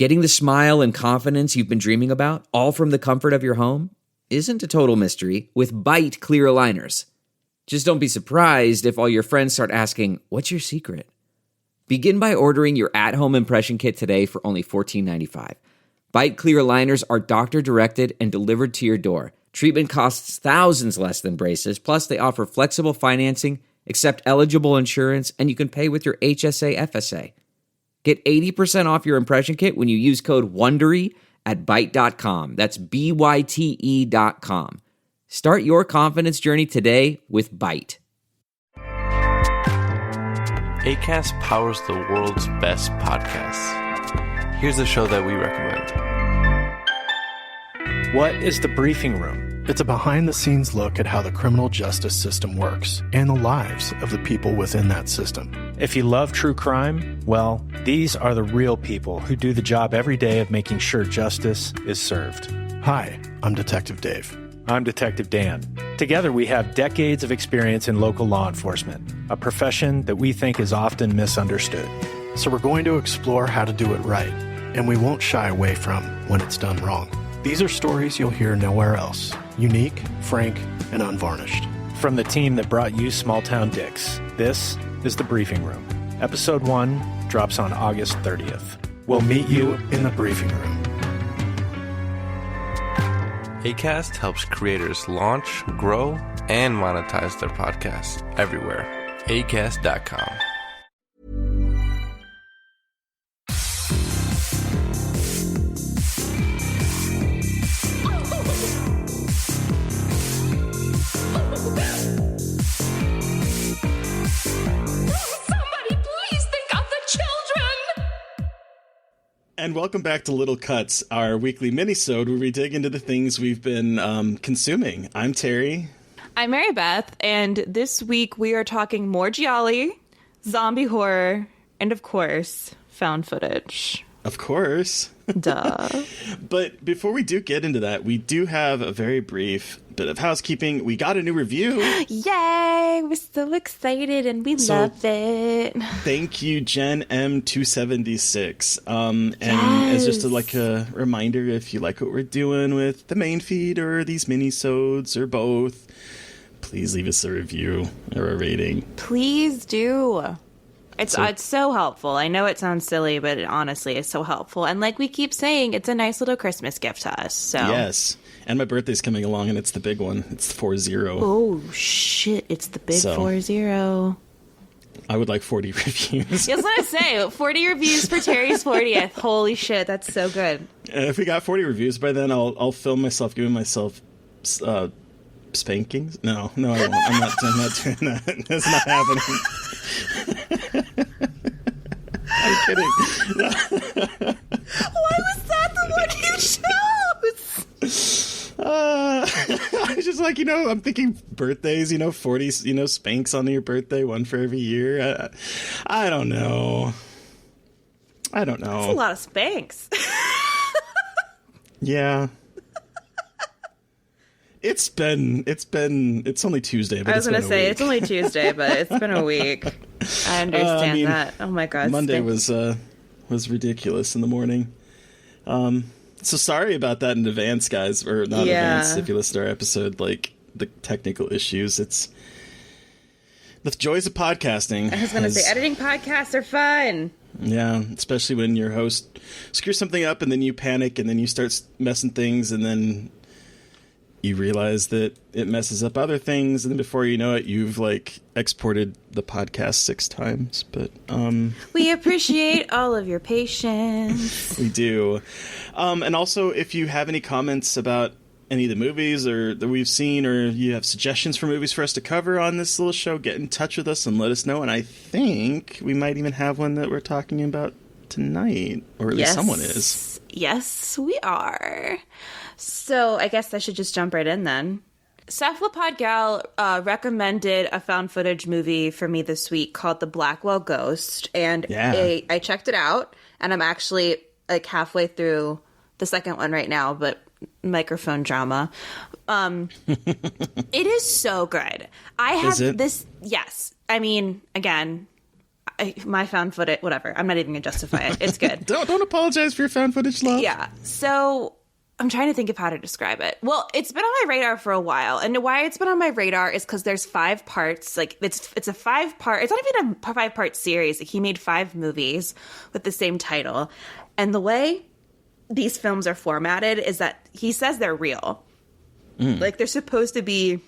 Getting the smile and confidence you've been dreaming about, all from the comfort of your home, isn't a total mystery with Byte clear aligners. Just don't be surprised if all your friends start asking, "What's your secret?" Begin by ordering your at-home impression kit today for only $14.95. Byte clear aligners are doctor-directed and delivered to your door. Treatment costs thousands less than braces, plus they offer flexible financing, accept eligible insurance, and you can pay with your HSA FSA. Get 80% off your impression kit when you use code WONDERY at Byte.com. That's BYTE.com. Start your confidence journey today with Byte. Acast powers the world's best podcasts. Here's a show that we recommend. What is The Briefing Room? It's a behind-the-scenes look at how the criminal justice system works and the lives of the people within that system. If you love true crime, well, these are the real people who do the job every day of making sure justice is served. Hi, I'm Detective Dave. I'm Detective Dan. Together we have decades of experience in local law enforcement, a profession that we think is often misunderstood. So we're going to explore how to do it right, and we won't shy away from when it's done wrong. These are stories you'll hear nowhere else. Unique, frank, and unvarnished. From the team that brought you Small Town Dicks, this is The Briefing Room. Episode 1 drops on August 30th. We'll meet you in the briefing room. Acast helps creators launch, grow, and monetize their podcasts everywhere. Acast.com. And welcome back to Little Cuts, our weekly mini-sode where we dig into the things we've been consuming. I'm Terry. I'm Mary Beth, and this week we are talking more gialli, zombie horror, and of course, found footage. Of course. Duh. But before we do get into that, we do have a very brief bit of housekeeping. We got a new review. Yay! We're so excited and we love it. Thank you, Jen M276. And as just a reminder, if you like what we're doing with the main feed or these mini-sodes or both, please leave us a review or a rating. Please do. It's so helpful. I know it sounds silly, but it honestly is so helpful. And like we keep saying, it's a nice little Christmas gift to us. So yes. And my birthday's coming along, and it's the big one. It's 40. Oh, shit. It's the big 40. I would like 40 reviews. I was going to say, 40 reviews for Terry's 40th. Holy shit, that's so good. If we got 40 reviews by then, I'll film myself giving myself spankings. No, I won't. I'm not doing that. That's not happening. I'm kidding. Why was that the one you chose? I was just like, I'm thinking birthdays, 40, spanks on your birthday, one for every year. I don't know. That's a lot of spanks. Yeah. It's only Tuesday. But I was going to say, it's only Tuesday, but it's been a week. I understand that. Oh my God. Monday was ridiculous in the morning. So sorry about that in advance, guys, or not in advance if you listen to our episode, like the technical issues. It's the joys of podcasting. I was going to say, editing podcasts are fun. Yeah, especially when your host screws something up and then you panic and then you start messing things and then you realize that it messes up other things, and then before you know it, you've exported the podcast 6 times. But we appreciate all of your patience. We do. And also, if you have any comments about any of the movies or that we've seen, or you have suggestions for movies for us to cover on this little show, get in touch with us and let us know. And I think we might even have one that we're talking about tonight, or at least someone is. Yes, we are. So I guess I should just jump right in then. Cephalopod Gal recommended a found footage movie for me this week called The Blackwell Ghost. And I checked it out, and I'm actually halfway through the second one right now, but microphone drama. It is so good. I have this. Yes. I mean, again, my found footage, whatever. I'm not even going to justify it. It's good. Don't apologize for your found footage love. Yeah. So I'm trying to think of how to describe it. Well, it's been on my radar for a while. And why it's been on my radar is because there's 5 parts. Like, it's a 5-part, it's not even a 5-part series. Like, he made 5 movies with the same title. And the way these films are formatted is that he says they're real. Like, they're supposed to be,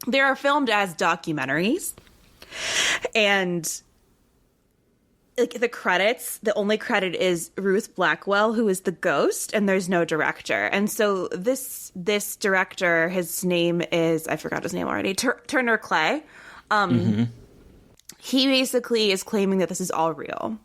they are filmed as documentaries. And like the credits, the only credit is Ruth Blackwell, who is the ghost, and there's no director. And so this director, his name is, I forgot his name already, Turner Clay. He basically is claiming that this is all real.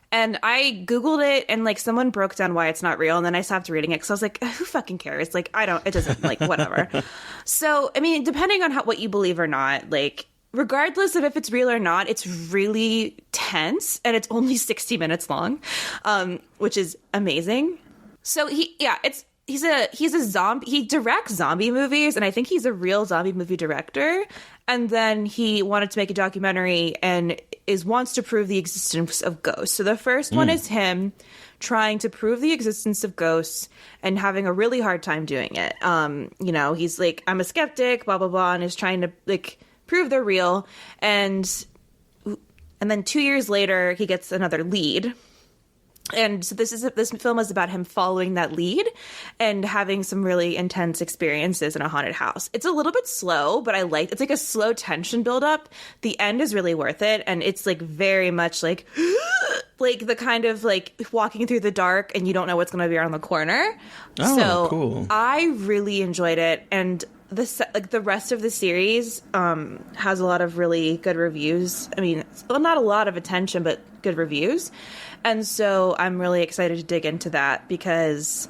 And I Googled it, and like someone broke down why it's not real, and then I stopped reading it because I was like, who fucking cares? Like, it doesn't, like, whatever. So, I mean, depending on what you believe or not, like, regardless of if it's real or not, it's really tense, and it's only 60 minutes long, which is amazing. So he's a zombie. He directs zombie movies, and I think he's a real zombie movie director. And then he wanted to make a documentary and wants to prove the existence of ghosts. So the first one is him trying to prove the existence of ghosts and having a really hard time doing it. You know, he's like, I'm a skeptic, blah, blah, blah, and is trying to like prove they're real. And then 2 years later, he gets another lead. And so this film is about him following that lead and having some really intense experiences in a haunted house. It's a little bit slow, but it's like a slow tension buildup. The end is really worth it. And it's like very much like, like the kind of like walking through the dark and you don't know what's going to be around the corner. Oh, so cool. I really enjoyed it. And the rest of the series has a lot of really good reviews. I mean, not a lot of attention, but good reviews. And so I'm really excited to dig into that because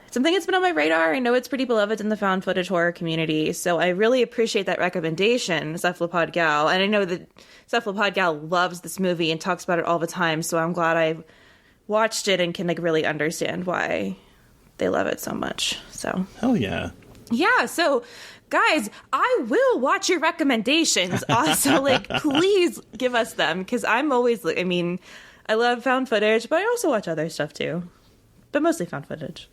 it's something that's been on my radar. I know it's pretty beloved in the found footage horror community. So I really appreciate that recommendation, Cephalopod Gal. And I know that Cephalopod Gal loves this movie and talks about it all the time. So I'm glad I watched it and can like really understand why they love it so much. So hell yeah. Yeah, so guys, I will watch your recommendations. Also, like, please give us them because I'm always, I mean, I love found footage, but I also watch other stuff too, but mostly found footage.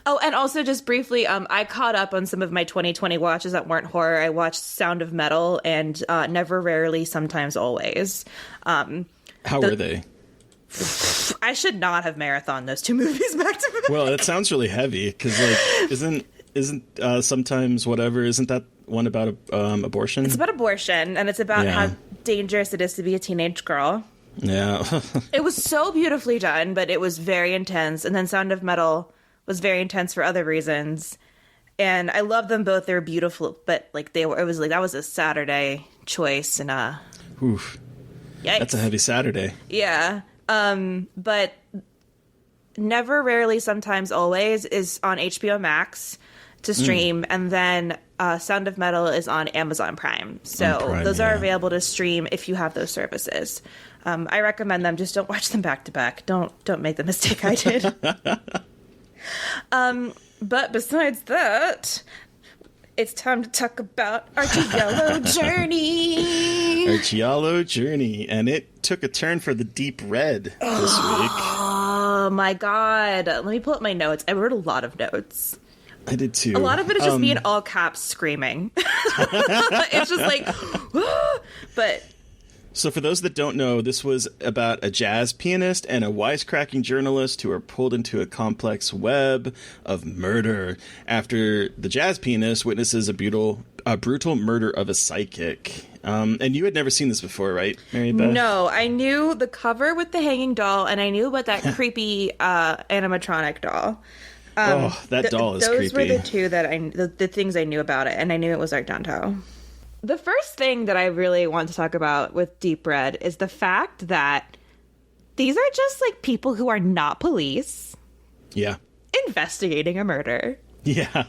Oh, and also just briefly, I caught up on some of my 2020 watches that weren't horror. I watched Sound of Metal and Never, Rarely, Sometimes, Always. How were they? I should not have marathoned those 2 movies back to back. Well, it sounds really heavy because, like, isn't Sometimes Whatever? Isn't that one about abortion? It's about abortion, and it's about how dangerous it is to be a teenage girl. Yeah. It was so beautifully done, but it was very intense. And then Sound of Metal was very intense for other reasons. And I love them both. They were beautiful, but like that was a Saturday choice, and oof. Yikes. That's a heavy Saturday. Yeah. But Never, Rarely, Sometimes, Always is on HBO Max to stream, and then Sound of Metal is on Amazon Prime. So those are available to stream if you have those services. I recommend them. Just don't watch them back to back. Don't make the mistake I did. But besides that, it's time to talk about our Giallo journey. Our Giallo journey, and it took a turn for the deep red this week. Oh my god! Let me pull up my notes. I wrote a lot of notes. I did too. A lot of it is just me in all caps screaming. It's just like, but. So for those that don't know, this was about a jazz pianist and a wisecracking journalist who are pulled into a complex web of murder after the jazz pianist witnesses a brutal murder of a psychic. And you had never seen this before, right, Mary Beth? No, I knew the cover with the hanging doll, and I knew about that creepy animatronic doll. That doll is those creepy. Those were the two that the things I knew about it, and I knew it was Argento. The first thing that I really want to talk about with Deep Red is the fact that these are just like people who are not police. Yeah. Investigating a murder. Yeah.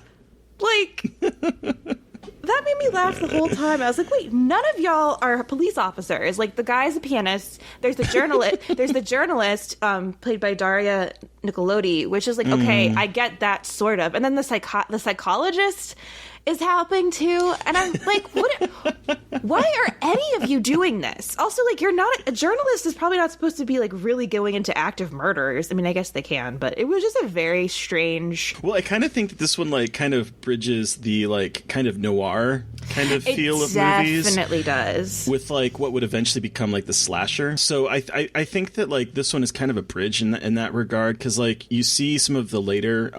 Like, that made me laugh the whole time. I was like, wait, none of y'all are police officers. Like, the guy's a pianist. There's the journalist. There's the journalist played by Daria Nicolodi, which is like, okay, I get that sort of. And then the psychologist is happening too. And I'm like, why are any of you doing this? Also, like, you're not a journalist is probably not supposed to be like really going into active murders. I mean, I guess they can, but it was just a very strange. Well, I kind of think that this one like kind of bridges the like kind of noir kind of feel of movies. It definitely does. With like what would eventually become like the slasher. So I think that like this one is kind of a bridge in that regard, because like you see some of the later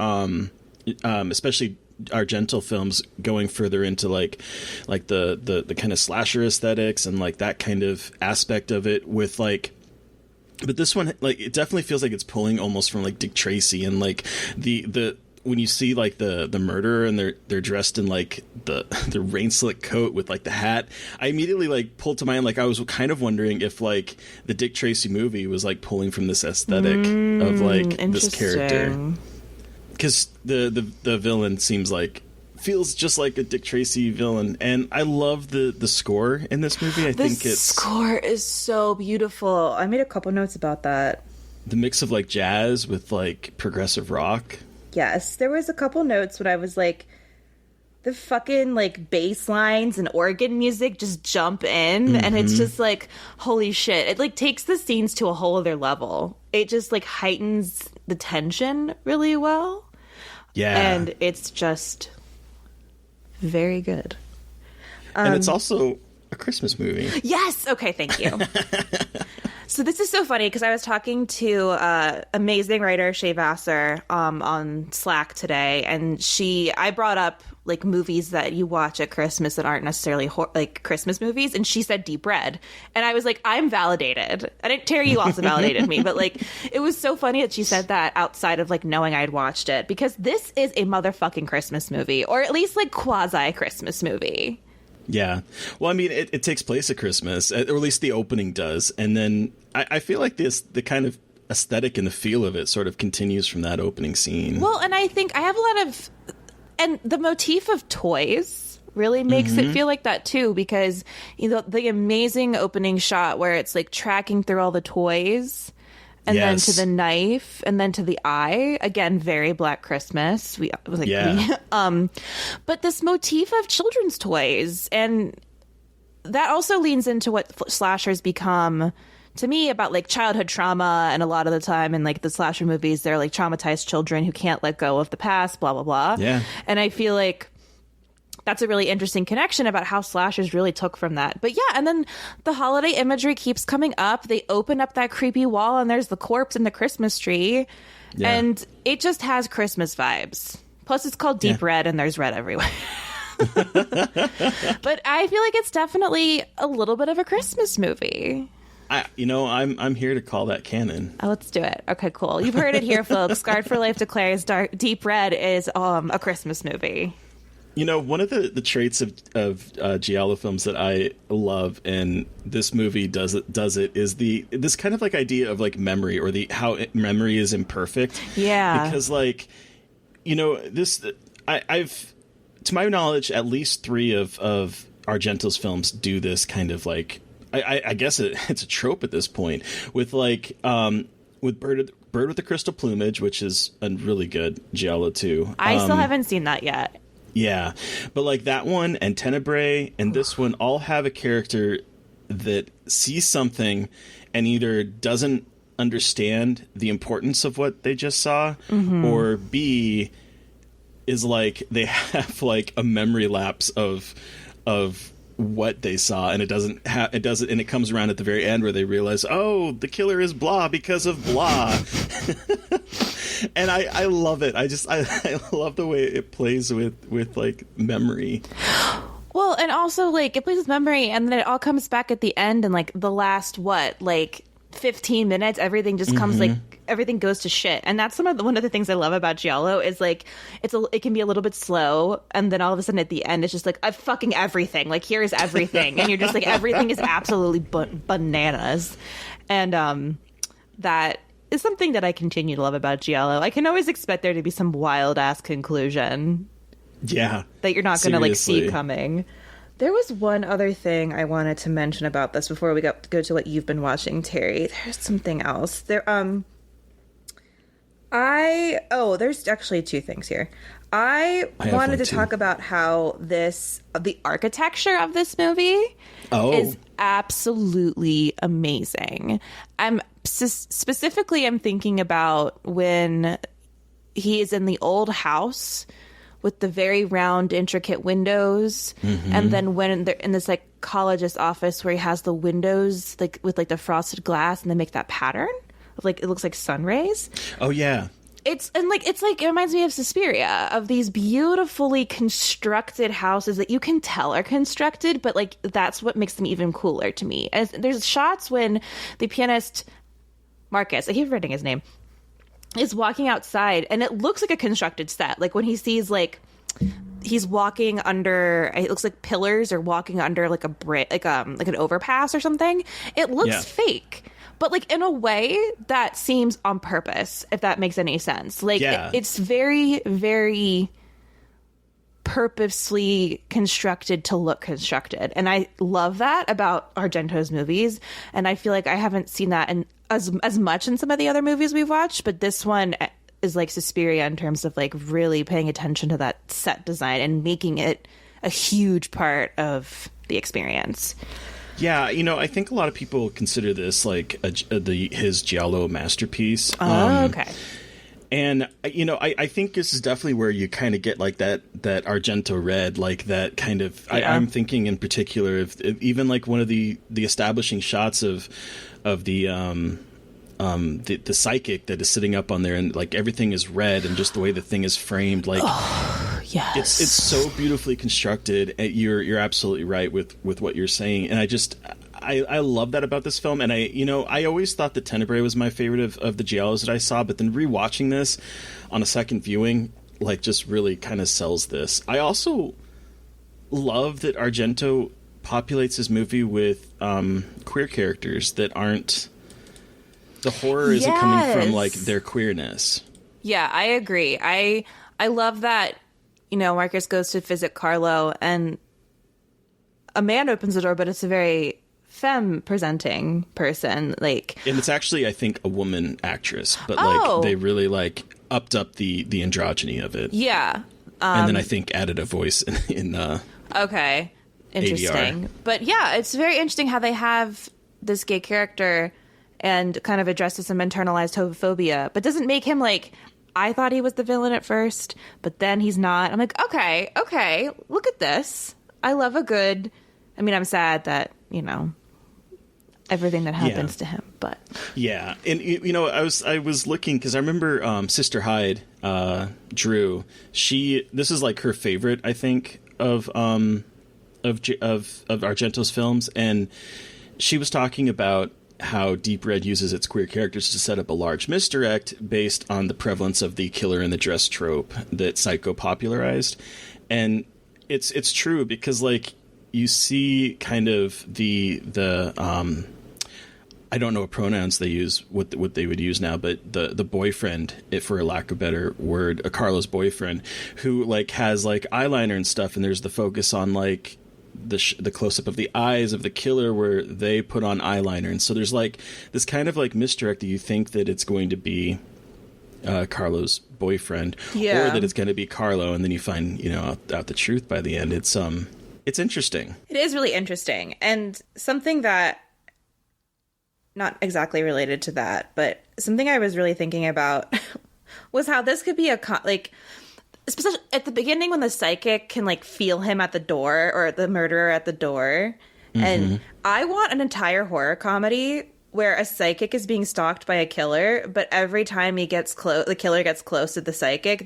especially Argento films going further into like the kind of slasher aesthetics and like that kind of aspect of it with like. But this one, like, it definitely feels like it's pulling almost from like Dick Tracy, and like the when you see like the murderer and they're dressed in like the rain slick coat with like the hat, I immediately like pulled to mind, like I was kind of wondering if like the Dick Tracy movie was like pulling from this aesthetic of like this character, because the villain feels just like a Dick Tracy villain. And I love the score in this movie. The score is so beautiful. I made a couple notes about that. The mix of like jazz with like progressive rock. Yes, there was a couple notes when I was like, the fucking like bass lines and organ music just jump in, and it's just like, holy shit. It like takes the scenes to a whole other level. It just like heightens the tension really well. Yeah. And it's just very good. And it's also a Christmas movie. Yes. Okay. Thank you. So this is so funny because I was talking to amazing writer Shay Vassar on Slack today, and I brought up like movies that you watch at Christmas that aren't necessarily like Christmas movies, and she said Deep Red, and I was like, I'm validated. I didn't. Terry, you also validated me, but like it was so funny that she said that outside of like knowing I'd watched it, because this is a motherfucking Christmas movie, or at least like quasi Christmas movie. Yeah. Well, I mean, it takes place at Christmas, or at least the opening does. And then I feel like the kind of aesthetic and the feel of it sort of continues from that opening scene. Well, and I think I have a lot of... And the motif of toys really makes it feel like that, too, because, you know, the amazing opening shot where it's like tracking through all the toys... And then to the knife, and then to the eye. Again, very Black Christmas. But this motif of children's toys, and that also leans into what slashers become to me about like childhood trauma. And a lot of the time in like the slasher movies, they're like traumatized children who can't let go of the past, blah, blah, blah. Yeah. And I feel like that's a really interesting connection about how slashers really took from that. But yeah, and then the holiday imagery keeps coming up. They open up that creepy wall, and there's the corpse in the Christmas tree. Yeah. And it just has Christmas vibes. Plus, it's called Deep Red, and there's red everywhere. But I feel like it's definitely a little bit of a Christmas movie. I'm here to call that canon. Oh, let's do it. Okay, cool. You've heard it here, folks. Scarred for Life declares Deep Red is a Christmas movie. You know, one of the traits of Giallo films that I love, and this movie does it, is this kind of like idea of like memory, or how memory is imperfect. Yeah. Because like, you know, I've to my knowledge, at least 3 of Argento's films do this kind of like, I guess it's a trope at this point, with like with Bird with the Crystal Plumage, which is a really good Giallo too. I still haven't seen that yet. Yeah, but like that one and Tenebrae and this one all have a character that sees something and either doesn't understand the importance of what they just saw, or B, is like they have like a memory lapse of what they saw, and it and it comes around at the very end where they realize, oh, the killer is blah because of blah. And I love it. I love the way it plays with like memory. Well, and also like it plays with memory, and then it all comes back at the end, and like the last 15 minutes, everything just comes like everything goes to shit. And that's one of the things I love about Giallo is like it can be a little bit slow, and then all of a sudden at the end it's just like fucking everything. Like here's everything, and you're just like everything is absolutely bananas. And that is something that I continue to love about Giallo. I can always expect there to be some wild ass conclusion. Yeah. That you're not going to like see coming. There was one other thing I wanted to mention about this before we go to what you've been watching, Terry. There's something else. There's actually two things here. I have wanted one to too. talk about how the architecture of this movie is absolutely amazing. I'm thinking about when he is in the old house with the very round, intricate windows, and then when they're in this like college's office where he has the windows like with like the frosted glass, and they make that pattern of like it looks like sun rays. Oh yeah. It reminds me of Suspiria, of these beautifully constructed houses that you can tell are constructed, but like that's what makes them even cooler to me. As there's shots when the pianist Marcus, I keep forgetting his name, is walking outside, and it looks like a constructed set. Like when he sees like he's walking under, it looks like pillars, or walking under like a brick, like an overpass or something. It looks fake. But, like, in a way that seems on purpose, if that makes any sense. Like, it's very, very purposely constructed to look constructed. And I love that about Argento's movies. And I feel like I haven't seen that as much in some of the other movies we've watched. But this one is like Suspiria in terms of, like, really paying attention to that set design and making it a huge part of the experience. Yeah, I think a lot of people consider this like his Giallo masterpiece. Okay. And I think this is definitely where you kind of get like that Argento red, like that kind of. Yeah. I'm thinking in particular of even like one of the establishing shots of the psychic that is sitting up on there, and like everything is red, and just the way the thing is framed, like. Yes. It's so beautifully constructed. You're absolutely right with what you're saying, and I love that about this film. And I always thought that Tenebrae was my favorite of the Giallos that I saw, but then rewatching this on a second viewing, like, just really kind of sells this. I also love that Argento populates his movie with queer characters that aren't. The horror isn't coming from like their queerness. Yeah, I agree. I love that. Marcus goes to visit Carlo, and a man opens the door, but it's a very femme-presenting person. Like, and it's actually, I think, a woman actress, but like they really like upped up the androgyny of it. Yeah, and then I think added a voice in okay, interesting. ADR. But yeah, it's very interesting how they have this gay character and kind of addresses some internalized homophobia, but doesn't make him like. I thought he was the villain at first, but then he's not. I'm like, okay, look at this. I love a good. I mean, I'm sad that everything that happens to him, but yeah, and I was looking because I remember Sister Hyde, Drew. This is like her favorite, I think, of Argento's films, and she was talking about how Deep Red uses its queer characters to set up a large misdirect based on the prevalence of the killer in the dress trope that Psycho popularized. And it's true, because like you see kind of the I don't know what pronouns they use, what they would use now, but the boyfriend, if for a lack of a better word, a Carlo's boyfriend, who like has like eyeliner and stuff, and there's the focus on like the close-up of the eyes of the killer where they put on eyeliner, and so there's like this kind of like misdirect that you think that it's going to be Carlo's boyfriend, or that it's going to be Carlo, and then you find out the truth by the end. It's interesting. It is really interesting, and something that not exactly related to that, but something I was really thinking about was how this could be especially at the beginning when the psychic can like feel him at the door, or the murderer at the door. Mm-hmm. And I want an entire horror comedy where a psychic is being stalked by a killer, but every time he gets close, the killer gets close to the psychic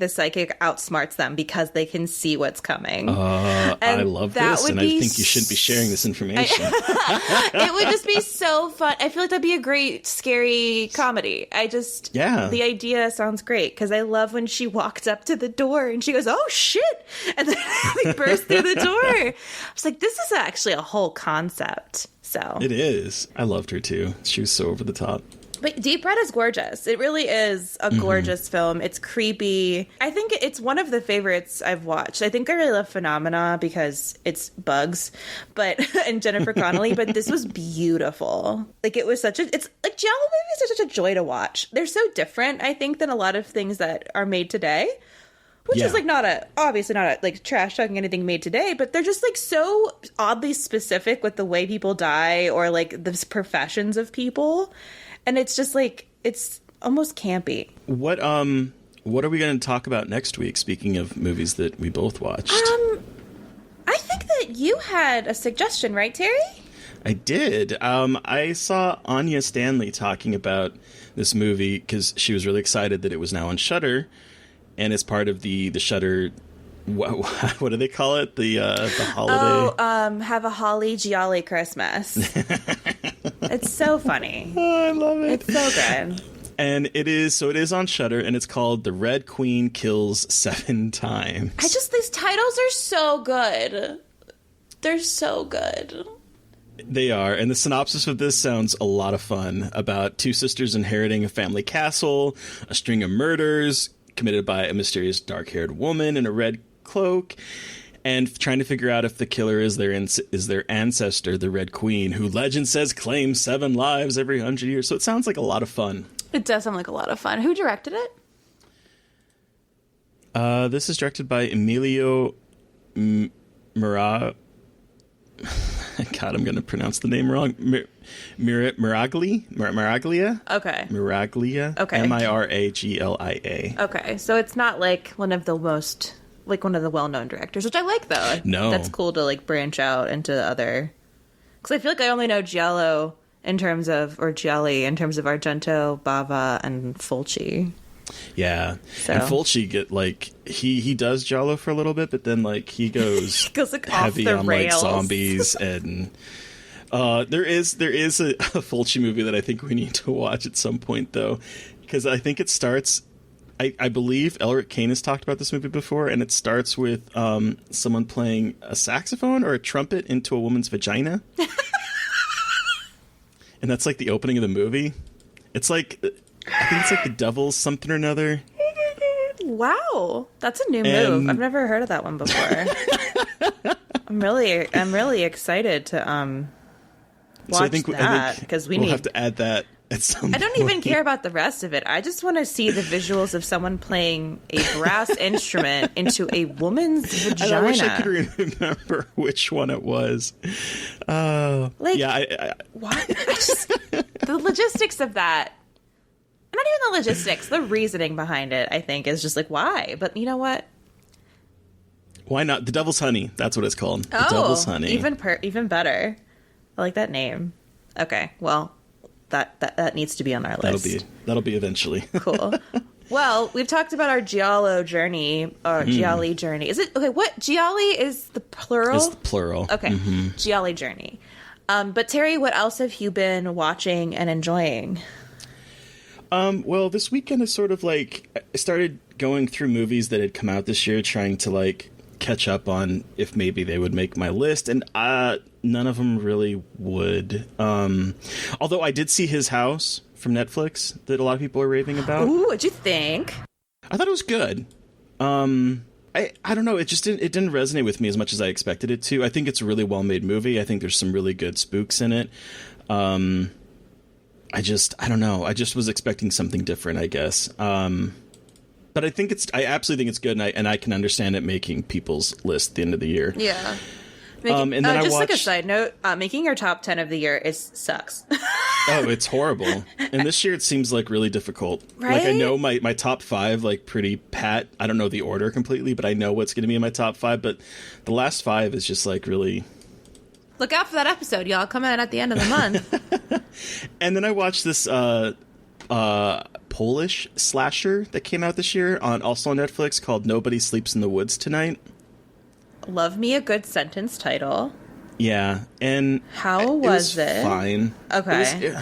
outsmarts them because they can see what's coming. I love this, and I think you shouldn't be sharing this information. It would just be so fun. I feel like that'd be a great, scary comedy. The idea sounds great, because I love when she walked up to the door and she goes, "Oh shit!" and then they burst through the door. I was like, this is actually a whole concept. So it is. I loved her too. She was so over the top. But Deep Red is gorgeous. It really is a gorgeous film. It's creepy. I think it's one of the favorites I've watched. I think I really love Phenomena because it's bugs, and Jennifer Connelly. But this was beautiful. Like it's like giallo movies are such a joy to watch. They're so different, I think, than a lot of things that are made today. Which is like obviously not like trash talking anything made today, but they're just like so oddly specific with the way people die or like the professions of people. And it's just like, it's almost campy. What are we going to talk about next week, speaking of movies that we both watched? I think that you had a suggestion, right, Terry? I did. I saw Anya Stanley talking about this movie because she was really excited that it was now on Shudder, and it's part of the Shudder. What do they call it? The holiday. Oh, have a holly jolly Christmas. It's so funny. Oh, I love it. It's so good. And it is on Shudder, and it's called The Red Queen Kills 7 Times. These titles are so good. They're so good. They are, and the synopsis of this sounds a lot of fun. About two sisters inheriting a family castle, a string of murders committed by a mysterious dark-haired woman in a red cloak, and trying to figure out if the killer is their ancestor, the Red Queen, who legend says claims 7 lives every 100 years. So it sounds like a lot of fun. It does sound like a lot of fun. Who directed it? This is directed by Emilio Miraglia. God, I'm going to pronounce the name wrong. Miraglia? Okay. Miraglia. Okay. Miraglia. Okay, so it's not like one of the well-known directors, which I like, though. No. That's cool to, like, branch out into other... Because I feel like I only know Gialli in terms of Argento, Bava, and Fulci. Yeah. So. And Fulci he does Giallo for a little bit, but then, like, he goes, like, heavy off the on, rails. like, zombies and... there is a Fulci movie that I think we need to watch at some point, though, because I think it starts... I believe Elric Kane has talked about this movie before, and it starts with someone playing a saxophone or a trumpet into a woman's vagina. And that's like the opening of the movie. It's like, I think it's like The Devil's something or another. Wow, that's a new move. I've never heard of that one before. I'm really excited to watch that because we'll have to add that. I don't even care about the rest of it. I just want to see the visuals of someone playing a brass instrument into a woman's vagina. I wish I could remember which one it was. What? The logistics of that. Not even the logistics. The reasoning behind it, I think, is just like, why? But you know what? Why not? The Devil's Honey. That's what it's called. The Devil's Honey. Even better. I like that name. Okay, well... That needs to be on our list. That'll be eventually. Cool. Well, we've talked about our Giallo journey, or Gialli journey. Is it okay? What Gialli is the plural? It's the plural. Okay, Gialli journey. But Terry, what else have you been watching and enjoying? Well, this weekend is sort of like I started going through movies that had come out this year, trying to like catch up on if maybe they would make my list, and none of them really would. Although I did see His House from Netflix that a lot of people are raving about. Ooh, what'd you think? I thought it was good. I don't know. It didn't resonate with me as much as I expected it to. I think it's a really well made movie. I think there's some really good spooks in it. I don't know. I just was expecting something different, I guess. But I absolutely think it's good, and I can understand it making people's list at the end of the year. Yeah. And then I watched... like a side note, making your top 10 of the year sucks. Oh, it's horrible. And this year it seems like really difficult. Right? Like I know my top 5 like pretty pat. I don't know the order completely, but I know what's going to be in my top 5. But the last 5 is just like really... Look out for that episode, y'all. Come in at the end of the month. And then I watched this Polish slasher that came out this year also on Netflix called Nobody Sleeps in the Woods Tonight. Love me a good sentence title. Yeah, and how was it? Fine. Okay.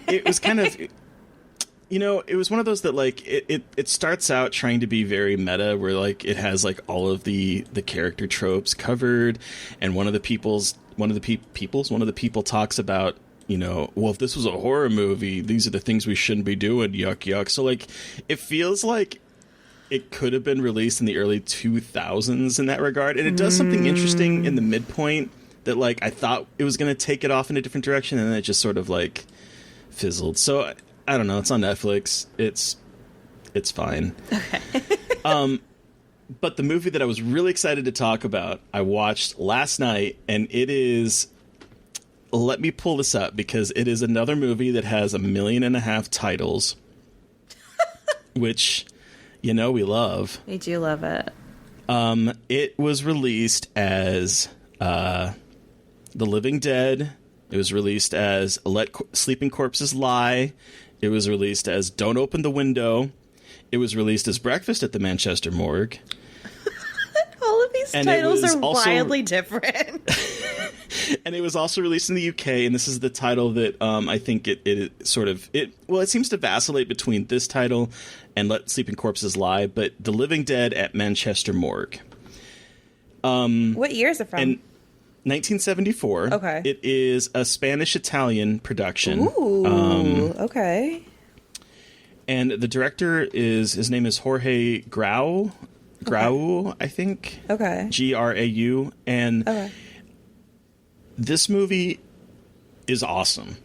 It was kind of, it was one of those that like it starts out trying to be very meta, where like it has like all of the character tropes covered, and one of the people talks about well, if this was a horror movie, these are the things we shouldn't be doing. Yuck, yuck. So like, it feels like it could have been released in the early 2000s in that regard. And it does something interesting in the midpoint that, like, I thought it was going to take it off in a different direction, and then it just sort of, like, fizzled. So, I don't know. It's on Netflix. It's fine. Okay. But the movie that I was really excited to talk about, I watched last night, and it is... Let me pull this up, because it is another movie that has 1.5 million titles, which... we love. We do love it. It was released as The Living Dead. It was released as Let Sleeping Corpses Lie. It was released as Don't Open the Window. It was released as Breakfast at the Manchester Morgue. All of these titles are wildly different. And it was also released in the UK, and this is the title that I think it seems to vacillate between this title and Let Sleeping Corpses Lie, but The Living Dead at Manchester Morgue. What year is it from? 1974. Okay. It is a Spanish-Italian production. Ooh, okay. And the director his name is Jorge Grau, I think. Okay. Grau. And okay. This movie is awesome.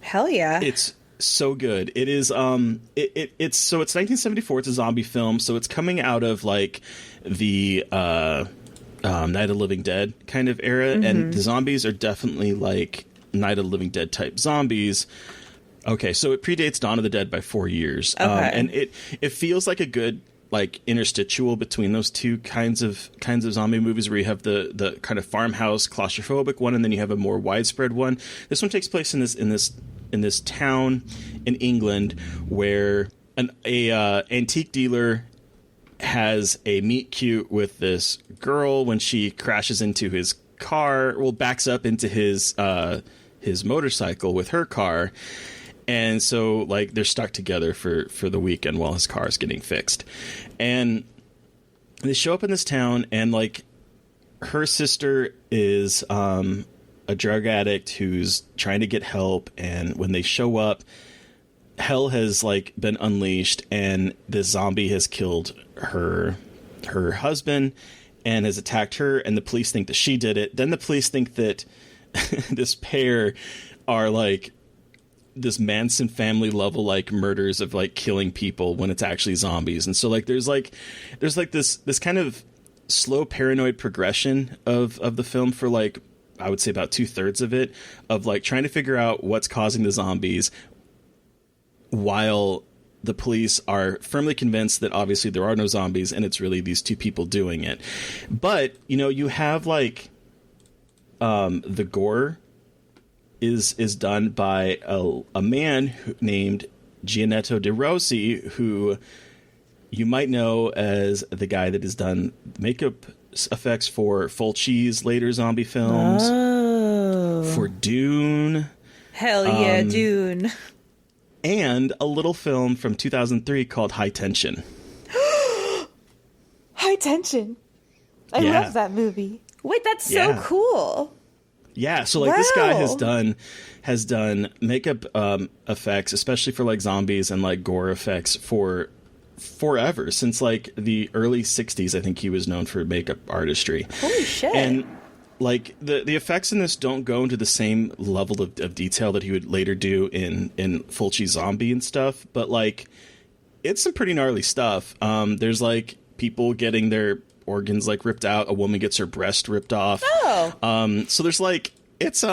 Hell yeah. It's so good. It is it's 1974, it's a zombie film, so it's coming out of like the Night of the Living Dead kind of era, and the zombies are definitely like Night of the Living Dead type zombies. Okay, so it predates Dawn of the Dead by 4 years. Okay. And it feels like a good like interstitial between those two kinds of zombie movies, where you have the kind of farmhouse claustrophobic one, and then you have a more widespread one. This one takes place in this town in England where an antique dealer has a meet cute with this girl when she crashes into his car, backs up into his motorcycle with her car. And so, like, they're stuck together for the weekend while his car is getting fixed. And they show up in this town, and, like, her sister is a drug addict who's trying to get help. And when they show up, hell has, like, been unleashed, and this zombie has killed her husband and has attacked her, and the police think that she did it. Then the police think that this pair are, like, this Manson family level like murders of like killing people when it's actually zombies. And so like there's this kind of slow paranoid progression of the film for like I would say about 2/3 of it, of like trying to figure out what's causing the zombies while the police are firmly convinced that obviously there are no zombies and it's really these two people doing it. But you have like the gore is done by a man named Gianetto De Rossi, who you might know as the guy that has done makeup effects for Fulci's later zombie films, for Dune. Hell yeah, Dune. And a little film from 2003 called High Tension. High Tension. I love that movie. Wait, that's so cool. Yeah, so like this guy has done makeup effects, especially for like zombies and like gore effects for forever, since like the early 60s. I think he was known for makeup artistry. Holy shit. And like the effects in this don't go into the same level of detail that he would later do in Fulci Zombie and stuff, but like it's some pretty gnarly stuff. There's like people getting their organs like ripped out. A woman gets her breast ripped off. So there's like it's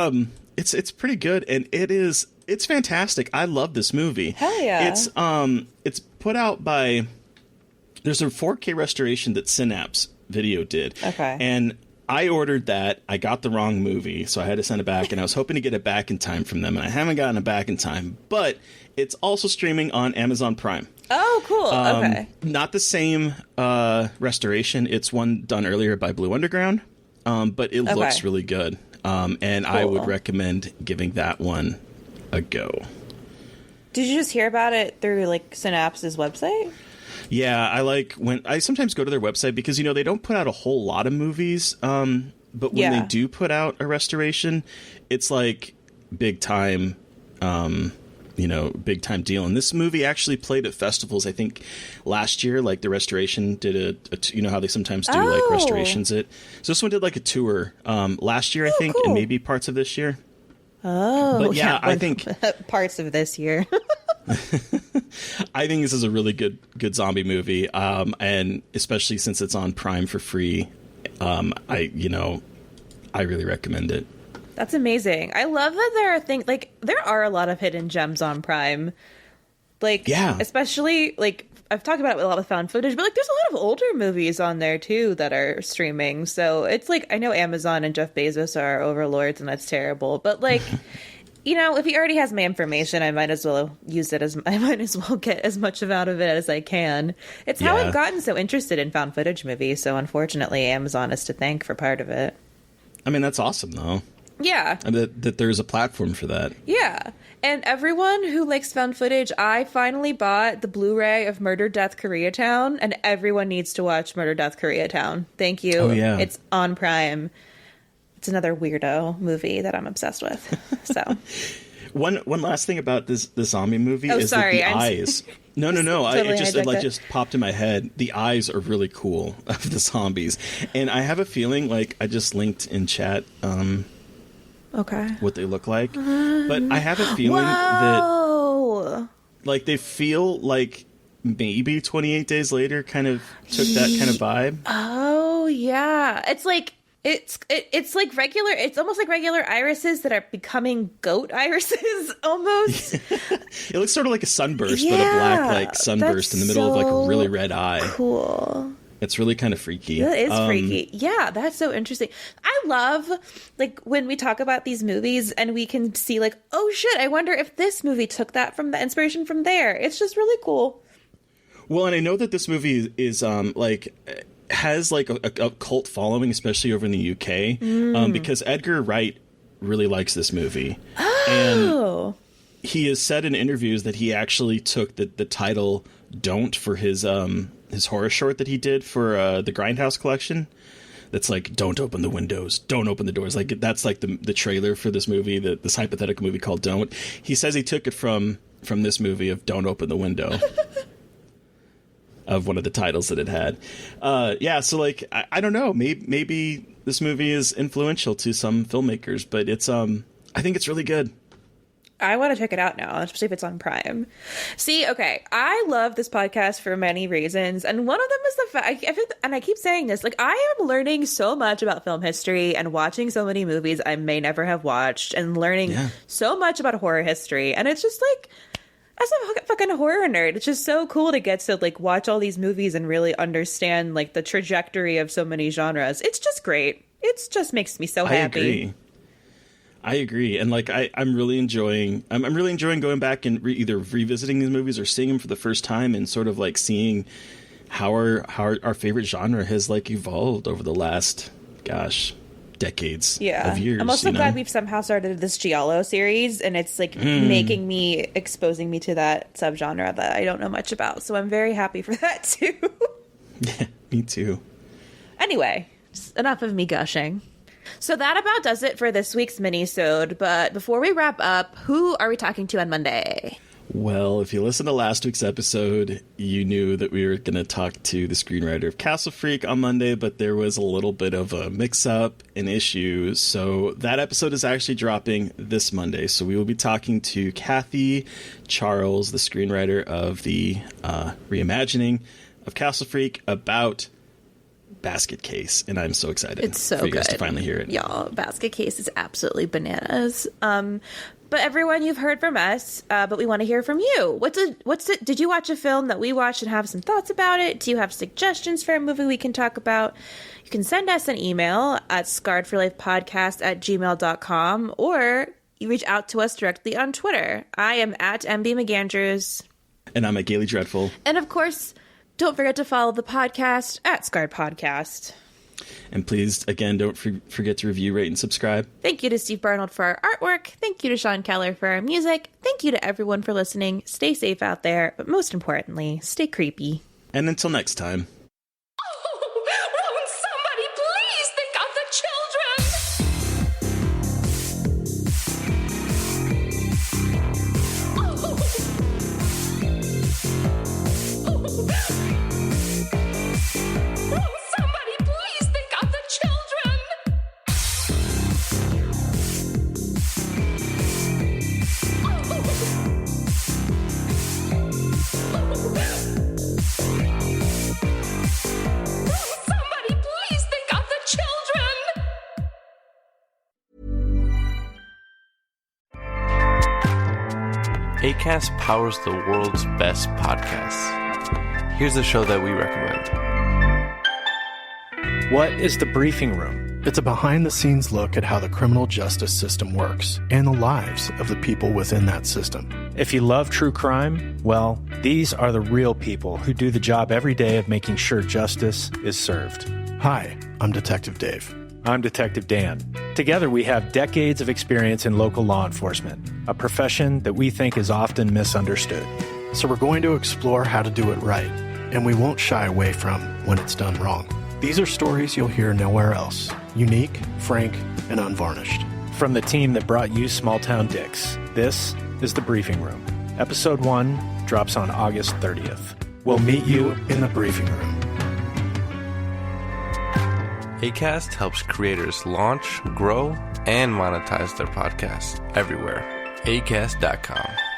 pretty good, and it's fantastic. I love this movie. Hell yeah. It's put out by, there's a 4K restoration that Synapse Video did. Okay. And I ordered that. I got the wrong movie, so I had to send it back, and I was hoping to get it back in time from them, and I haven't gotten it back in time. But it's also streaming on Amazon Prime. Oh, cool. Okay. Not the same restoration. It's one done earlier by Blue Underground, but it looks really good. And cool. I would recommend giving that one a go. Did you just hear about it through like Synapse's website? Yeah, I sometimes go to their website because they don't put out a whole lot of movies. But when they do put out a restoration, it's like big time, big time deal. And this movie actually played at festivals, I think, last year. Like the Restoration did you know how they sometimes do like restorations. So this one did like a tour last year, I think, cool. and maybe parts of this year. Oh, but yeah, I think parts of this year. I think this is a really good zombie movie, and especially since it's on Prime for free, I really recommend it. That's amazing. I love that there are a lot of hidden gems on Prime. Like, yeah, especially like I've talked about it with a lot of found footage, but like there's a lot of older movies on there too that are streaming. So it's like I know Amazon and Jeff Bezos are overlords, and that's terrible. But like, if he already has my information, I might as well get as much out of it as I can. It's how I've gotten so interested in found footage movies. So unfortunately, Amazon is to thank for part of it. I mean, that's awesome though. Yeah. That there's a platform for that. Yeah. And everyone who likes found footage, I finally bought the Blu-ray of Murder, Death, Koreatown, and everyone needs to watch Murder, Death, Koreatown. Thank you. Oh, yeah. It's on Prime. It's another weirdo movie that I'm obsessed with. So one last thing about this zombie movie is that the eyes. No. Totally It just popped in my head. The eyes are really cool of the zombies. And I have a feeling like I just linked in chat okay. what they look like. But I have a feeling that like they feel like maybe 28 Days Later kind of took that kind of vibe. Oh, yeah. It's like it's like regular. It's almost like regular irises that are becoming goat irises, almost. It looks sort of like a sunburst, but a black like sunburst in the middle of like a really red eye. Cool. It's really kind of freaky. That is freaky. Yeah, that's so interesting. I love like when we talk about these movies and we can see like, oh shit, I wonder if this movie took that from the inspiration from there. It's just really cool. Well, and I know that this movie is has like a cult following, especially over in the UK, because Edgar Wright really likes this movie. Oh. And he has said in interviews that he actually took the title "Don't" for his horror short that he did for the Grindhouse collection. That's like, don't open the windows, don't open the doors. Like that's like the trailer for this movie, this hypothetical movie called Don't. He says he took it from this movie of Don't Open the Window. Of one of the titles that it had. So like I don't know, maybe this movie is influential to some filmmakers, but it's I think it's really good. I want to check it out now, especially if it's on Prime. See, okay, I love this podcast for many reasons, and one of them is the fact, and I keep saying this, like I am learning so much about film history and watching so many movies I may never have watched, and learning so much about horror history, and it's just like, as a fucking horror nerd, it's just so cool to get to like watch all these movies and really understand like the trajectory of so many genres. It's just great. It just makes me so happy. I agree. And like I'm really enjoying going back and either revisiting these movies or seeing them for the first time and sort of like seeing how our favorite genre has like evolved over the last decades of years. I'm also glad we've somehow started this Giallo series, and it's like exposing me to that subgenre that I don't know much about. So I'm very happy for that too. Yeah, me too. Anyway, enough of me gushing. So that about does it for this week's mini-sode. But before we wrap up, who are we talking to on Monday? Well, if you listened to last week's episode, you knew that we were going to talk to the screenwriter of Castle Freak on Monday, but there was a little bit of a mix-up and issue. So that episode is actually dropping this Monday. So we will be talking to Kathy Charles, the screenwriter of the reimagining of Castle Freak, about Basket Case, and I'm so excited. It's so for you guys good to finally hear it. Y'all, Basket Case is absolutely bananas. But everyone, you've heard from us, but we want to hear from you. Did you watch a film that we watched and have some thoughts about it? Do you have suggestions for a movie we can talk about? You can send us an email at scarredforlifepodcast@gmail.com, or you reach out to us directly on Twitter. I am at MB McAndrews. And I'm at Gaily Dreadful. And of course, don't forget to follow the podcast at Scarred Podcast. And please, again, don't forget to review, rate, and subscribe. Thank you to Steve Barnold for our artwork. Thank you to Sean Keller for our music. Thank you to everyone for listening. Stay safe out there, but most importantly, stay creepy. And until next time. Somebody please think of the children! Acast powers the world's best podcasts. Here's a show that we recommend. What is The Briefing Room? It's a behind-the-scenes look at how the criminal justice system works and the lives of the people within that system. If you love true crime, well, these are the real people who do the job every day of making sure justice is served. Hi, I'm Detective Dave. I'm Detective Dan. Together, we have decades of experience in local law enforcement, a profession that we think is often misunderstood. So we're going to explore how to do it right, and we won't shy away from when it's done wrong. These are stories you'll hear nowhere else. Unique, frank, and unvarnished. From the team that brought you Small Town Dicks, this is The Briefing Room. Episode 1 drops on August 30th. We'll meet you in the briefing room. Acast helps creators launch, grow, and monetize their podcasts everywhere. Acast.com.